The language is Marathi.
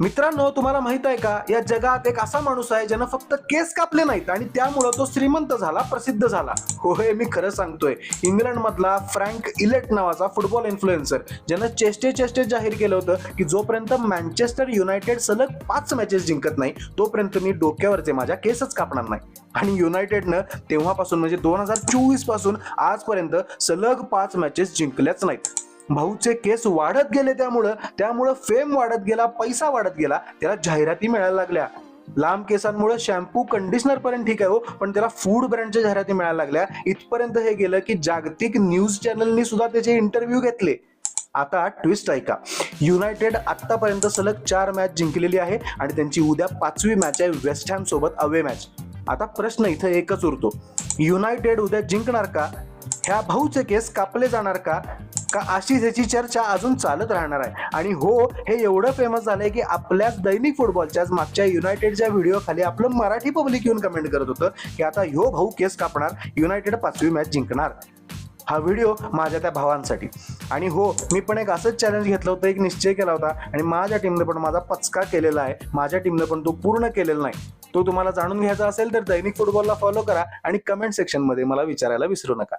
मित्रांनो, तुम्हाला माहित आहे का, या जगात एक असा माणूस आहे ज्यानं फक्त केस कापले नाहीत आणि त्यामुळे तो श्रीमंत झाला, प्रसिद्ध झाला. होय, मी खरं सांगतोय. इंग्लंड मधला फ्रँक इलेट नावाचा फुटबॉल इन्फ्लुएन्सर, ज्यानं चेष्टे जाहीर केलं होतं की जोपर्यंत मँचेस्टर युनायटेड सलग 5 मॅचेस जिंकत नाही तोपर्यंत मी डोक्यावरचे माझ्या केसच कापणार नाही. आणि युनायटेडनं तेव्हापासून म्हणजे 2024 पासून आजपर्यंत सलग 5 मॅचेस जिंकल्याच नाहीत. भाऊचे केस वाढत गेले, त्यामुळं फेम वाढत गेला, पैसा वाढत गेला, त्याला जाहिराती मिळायला लागल्या. लांब केसांमुळे शॅम्पू कंडिशनर पर्यंत ठीक आहे हो, पण त्याला फूड ब्रँडच्या जाहिराती मिळायला लागल्या. इथपर्यंत हे गेलं की जागतिक न्यूज चॅनलनी सुद्धा त्याचे इंटरव्ह्यू घेतले. आता ट्विस्ट ऐका, युनायटेड आतापर्यंत सलग 4 मॅच जिंकलेली आहे आणि त्यांची उद्या 5वी मॅच आहे वेस्ट हॅम सोबत अवे मॅच. आता प्रश्न इथं एकच उरतो, युनायटेड उद्या जिंकणार का? ह्या भाऊचे केस कापले जाणार का? अशी त्याची चर्चा अजून चालत राहणार आहे. आणि हो, हे एवढं फेमस झालंय की आपल्याच दैनिक फुटबॉलच्या मागच्या युनायटेडच्या व्हिडिओ खाली आपलं मराठी पब्लिक येऊन कमेंट करत होतं की आता ह्यो भाऊ केस कापणार, युनायटेड 5वी मॅच जिंकणार. हा व्हिडिओ माझ्या त्या भावांसाठी. आणि हो, मी पण एक असंच चॅलेंज घेतलं होतं, एक निश्चय केला होता आणि माझ्या टीमने पण माझा पचका केलेला आहे. माझ्या टीमने पण तो पूर्ण केलेला नाही. तो तुम्हाला जाणून घ्यायचा असेल तर दैनिक फुटबॉलला फॉलो करा आणि कमेंट सेक्शनमध्ये मला विचारायला विसरू नका.